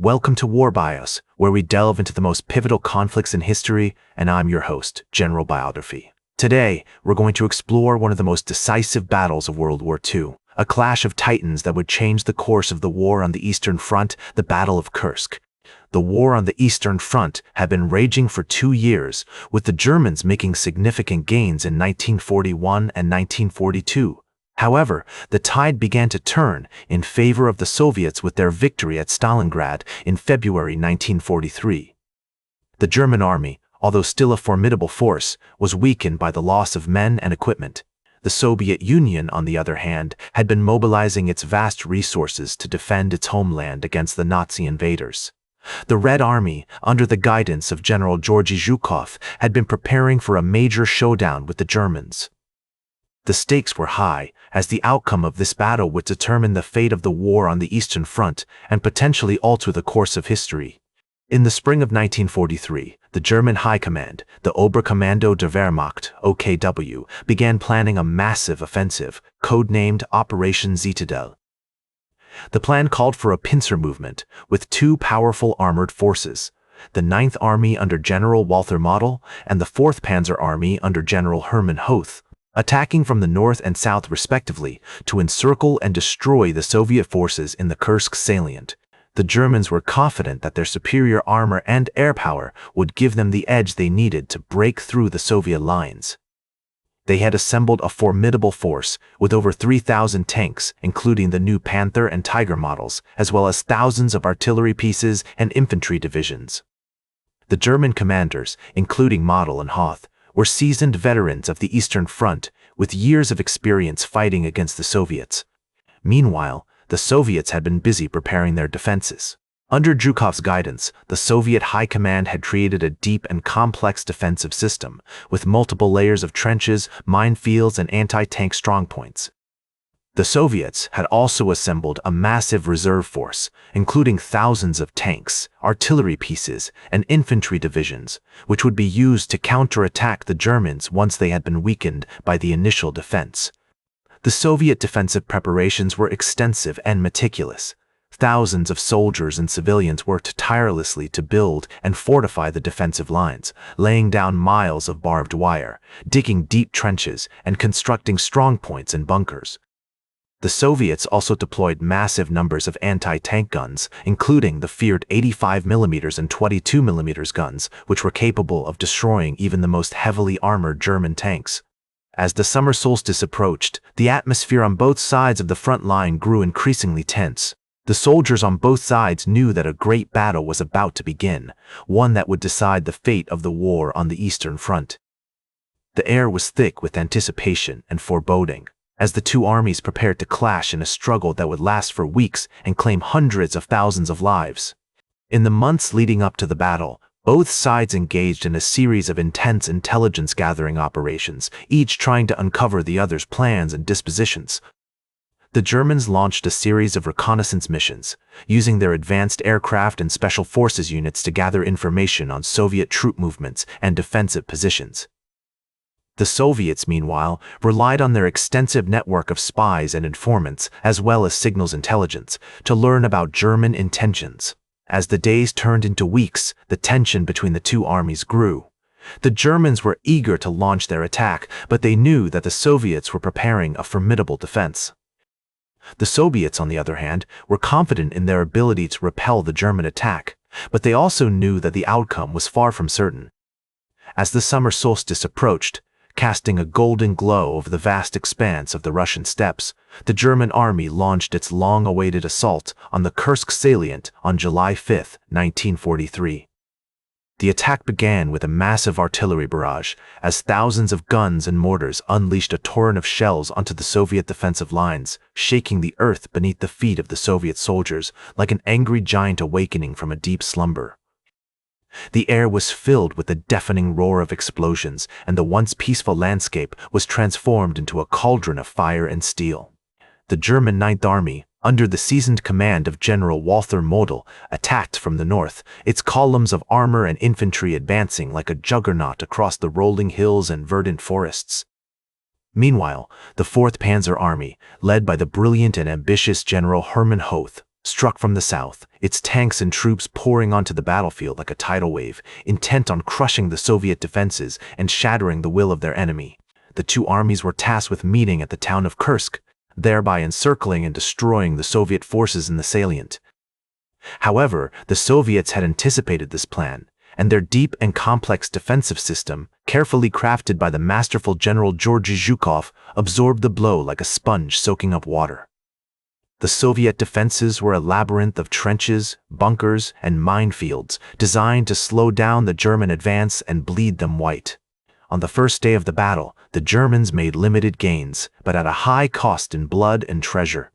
Welcome to War Bios, where we delve into the most pivotal conflicts in history, and I'm your host, General Biography. Today, we're going to explore one of the most decisive battles of World War II, a clash of titans that would change the course of the war on the Eastern Front, the Battle of Kursk. The war on the Eastern Front had been raging for 2 years, with the Germans making significant gains in 1941 and 1942. However, the tide began to turn in favor of the Soviets with their victory at Stalingrad in February 1943. The German army, although still a formidable force, was weakened by the loss of men and equipment. The Soviet Union, on the other hand, had been mobilizing its vast resources to defend its homeland against the Nazi invaders. The Red Army, under the guidance of General Georgy Zhukov, had been preparing for a major showdown with the Germans. The stakes were high, as the outcome of this battle would determine the fate of the war on the Eastern Front and potentially alter the course of history. In the spring of 1943, the German High Command, the Oberkommando der Wehrmacht (OKW), began planning a massive offensive, codenamed Operation Zitadelle. The plan called for a pincer movement with 2 powerful armored forces, the 9th Army under General Walther Model and the 4th Panzer Army under General Hermann Hoth, attacking from the north and south respectively to encircle and destroy the Soviet forces in the Kursk salient. The Germans were confident that their superior armor and air power would give them the edge they needed to break through the Soviet lines. They had assembled a formidable force with over 3,000 tanks, including the new Panther and Tiger models, as well as thousands of artillery pieces and infantry divisions. The German commanders, including Model and Hoth, were seasoned veterans of the Eastern Front with years of experience fighting against the Soviets. Meanwhile, the Soviets had been busy preparing their defenses. Under Zhukov's guidance, the Soviet High Command had created a deep and complex defensive system with multiple layers of trenches, minefields, and anti-tank strongpoints. The Soviets had also assembled a massive reserve force, including thousands of tanks, artillery pieces, and infantry divisions, which would be used to counterattack the Germans once they had been weakened by the initial defense. The Soviet defensive preparations were extensive and meticulous. Thousands of soldiers and civilians worked tirelessly to build and fortify the defensive lines, laying down miles of barbed wire, digging deep trenches, and constructing strongpoints and bunkers. The Soviets also deployed massive numbers of anti-tank guns, including the feared 85mm and 22mm guns, which were capable of destroying even the most heavily armored German tanks. As the summer solstice approached, the atmosphere on both sides of the front line grew increasingly tense. The soldiers on both sides knew that a great battle was about to begin, one that would decide the fate of the war on the Eastern Front. The air was thick with anticipation and foreboding, as the 2 armies prepared to clash in a struggle that would last for weeks and claim hundreds of thousands of lives. In the months leading up to the battle, both sides engaged in a series of intense intelligence-gathering operations, each trying to uncover the other's plans and dispositions. The Germans launched a series of reconnaissance missions, using their advanced aircraft and special forces units to gather information on Soviet troop movements and defensive positions. The Soviets, meanwhile, relied on their extensive network of spies and informants, as well as signals intelligence, to learn about German intentions. As the days turned into weeks, the tension between the 2 armies grew. The Germans were eager to launch their attack, but they knew that the Soviets were preparing a formidable defense. The Soviets, on the other hand, were confident in their ability to repel the German attack, but they also knew that the outcome was far from certain. As the summer solstice approached, casting a golden glow over the vast expanse of the Russian steppes, the German army launched its long-awaited assault on the Kursk salient on July 5, 1943. The attack began with a massive artillery barrage, as thousands of guns and mortars unleashed a torrent of shells onto the Soviet defensive lines, shaking the earth beneath the feet of the Soviet soldiers like an angry giant awakening from a deep slumber. The air was filled with the deafening roar of explosions, and the once peaceful landscape was transformed into a cauldron of fire and steel. The German 9th Army, under the seasoned command of General Walther Model, attacked from the north, its columns of armor and infantry advancing like a juggernaut across the rolling hills and verdant forests. Meanwhile, the 4th Panzer Army, led by the brilliant and ambitious General Hermann Hoth, struck from the south, its tanks and troops pouring onto the battlefield like a tidal wave, intent on crushing the Soviet defenses and shattering the will of their enemy. The two armies were tasked with meeting at the town of Kursk, thereby encircling and destroying the Soviet forces in the salient. However, the Soviets had anticipated this plan, and their deep and complex defensive system, carefully crafted by the masterful General Georgy Zhukov, absorbed the blow like a sponge soaking up water. The Soviet defenses were a labyrinth of trenches, bunkers, and minefields designed to slow down the German advance and bleed them white. On the first day of the battle, the Germans made limited gains, but at a high cost in blood and treasure.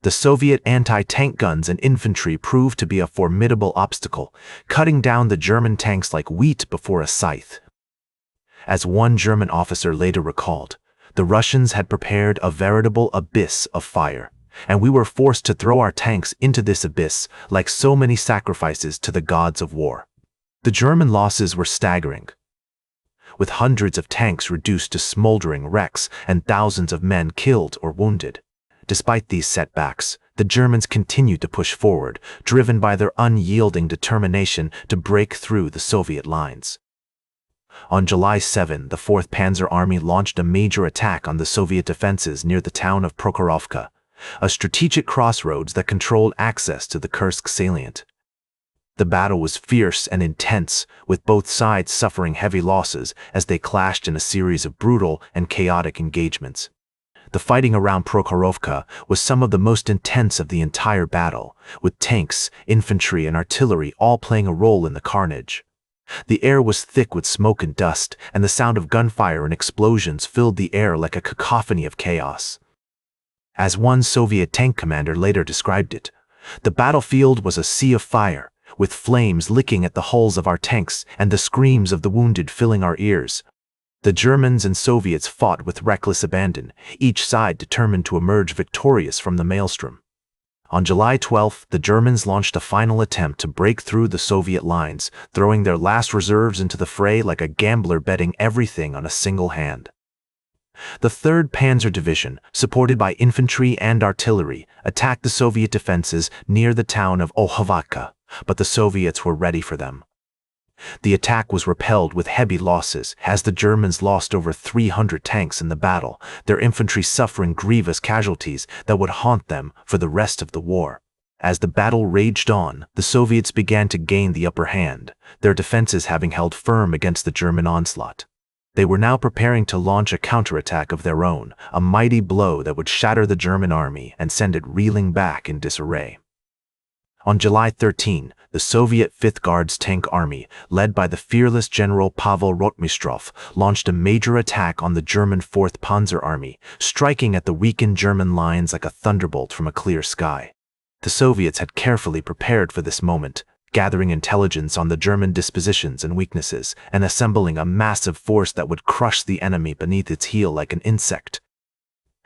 The Soviet anti-tank guns and infantry proved to be a formidable obstacle, cutting down the German tanks like wheat before a scythe. As one German officer later recalled, the Russians had prepared a veritable abyss of fire, and we were forced to throw our tanks into this abyss like so many sacrifices to the gods of war. The German losses were staggering, with hundreds of tanks reduced to smoldering wrecks and thousands of men killed or wounded. Despite these setbacks, the Germans continued to push forward, driven by their unyielding determination to break through the Soviet lines. On July 7, the 4th Panzer Army launched a major attack on the Soviet defenses near the town of Prokhorovka, a strategic crossroads that controlled access to the Kursk salient. The battle was fierce and intense, with both sides suffering heavy losses as they clashed in a series of brutal and chaotic engagements. The fighting around Prokhorovka was some of the most intense of the entire battle, with tanks, infantry, and artillery all playing a role in the carnage. The air was thick with smoke and dust, and the sound of gunfire and explosions filled the air like a cacophony of chaos. As one Soviet tank commander later described it, the battlefield was a sea of fire, with flames licking at the hulls of our tanks and the screams of the wounded filling our ears. The Germans and Soviets fought with reckless abandon, each side determined to emerge victorious from the maelstrom. On July 12, the Germans launched a final attempt to break through the Soviet lines, throwing their last reserves into the fray like a gambler betting everything on a single hand. The 3rd Panzer Division, supported by infantry and artillery, attacked the Soviet defenses near the town of Okhovatka, but the Soviets were ready for them. The attack was repelled with heavy losses, as the Germans lost over 300 tanks in the battle, their infantry suffering grievous casualties that would haunt them for the rest of the war. As the battle raged on, the Soviets began to gain the upper hand, their defenses having held firm against the German onslaught. They were now preparing to launch a counterattack of their own, a mighty blow that would shatter the German army and send it reeling back in disarray. On July 13, the Soviet 5th Guards Tank Army, led by the fearless General Pavel Rotmistrov, launched a major attack on the German 4th Panzer Army, striking at the weakened German lines like a thunderbolt from a clear sky. The Soviets had carefully prepared for this moment, gathering intelligence on the German dispositions and weaknesses, and assembling a massive force that would crush the enemy beneath its heel like an insect.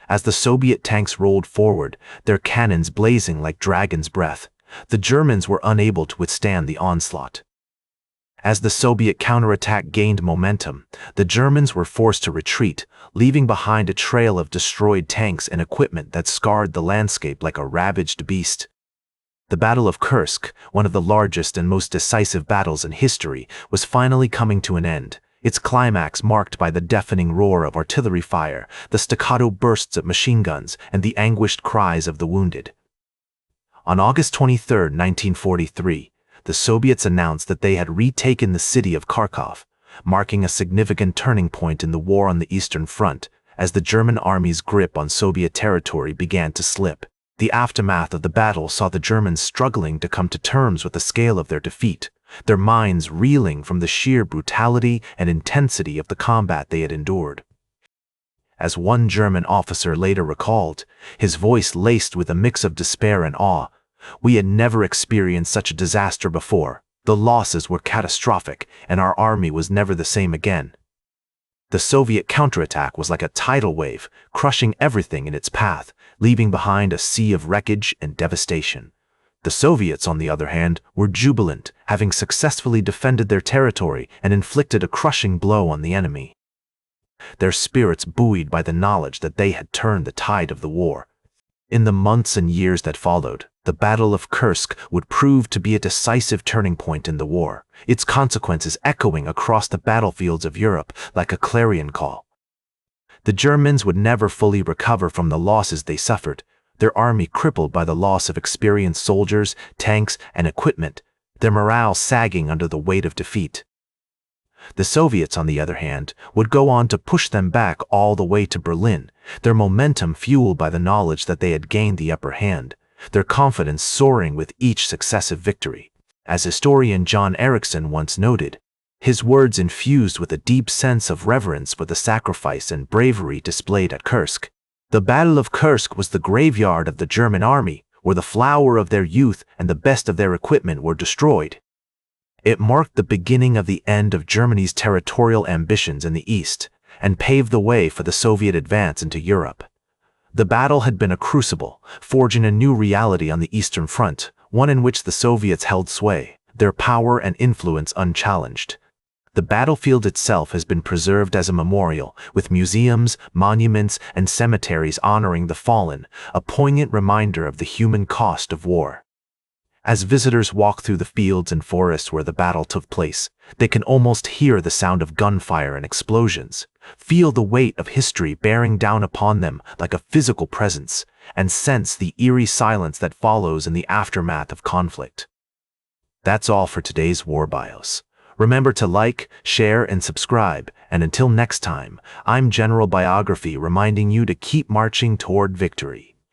As the Soviet tanks rolled forward, their cannons blazing like dragon's breath, the Germans were unable to withstand the onslaught. As the Soviet counterattack gained momentum, the Germans were forced to retreat, leaving behind a trail of destroyed tanks and equipment that scarred the landscape like a ravaged beast. The Battle of Kursk, one of the largest and most decisive battles in history, was finally coming to an end, its climax marked by the deafening roar of artillery fire, the staccato bursts of machine guns, and the anguished cries of the wounded. On August 23, 1943, the Soviets announced that they had retaken the city of Kharkov, marking a significant turning point in the war on the Eastern Front, as the German army's grip on Soviet territory began to slip. The aftermath of the battle saw the Germans struggling to come to terms with the scale of their defeat, their minds reeling from the sheer brutality and intensity of the combat they had endured. As one German officer later recalled, his voice laced with a mix of despair and awe, "We had never experienced such a disaster before. The losses were catastrophic, and our army was never the same again." The Soviet counterattack was like a tidal wave, crushing everything in its path, leaving behind a sea of wreckage and devastation. The Soviets, on the other hand, were jubilant, having successfully defended their territory and inflicted a crushing blow on the enemy. Their spirits buoyed by the knowledge that they had turned the tide of the war. In the months and years that followed, The Battle of Kursk would prove to be a decisive turning point in the war, its consequences echoing across the battlefields of Europe like a clarion call. The Germans would never fully recover from the losses they suffered, their army crippled by the loss of experienced soldiers, tanks, and equipment, their morale sagging under the weight of defeat. The Soviets, on the other hand, would go on to push them back all the way to Berlin, their momentum fueled by the knowledge that they had gained the upper hand, their confidence soaring with each successive victory. As historian John Erickson once noted, his words infused with a deep sense of reverence for the sacrifice and bravery displayed at Kursk. The Battle of Kursk was the graveyard of the German army, where the flower of their youth and the best of their equipment were destroyed. It marked the beginning of the end of Germany's territorial ambitions in the East, and paved the way for the Soviet advance into Europe. The battle had been a crucible, forging a new reality on the Eastern Front, one in which the Soviets held sway, their power and influence unchallenged. The battlefield itself has been preserved as a memorial, with museums, monuments, and cemeteries honoring the fallen, a poignant reminder of the human cost of war. As visitors walk through the fields and forests where the battle took place, they can almost hear the sound of gunfire and explosions, feel the weight of history bearing down upon them like a physical presence, and sense the eerie silence that follows in the aftermath of conflict. That's all for today's War Bios. Remember to like, share, and subscribe, and until next time, I'm General Biography reminding you to keep marching toward victory.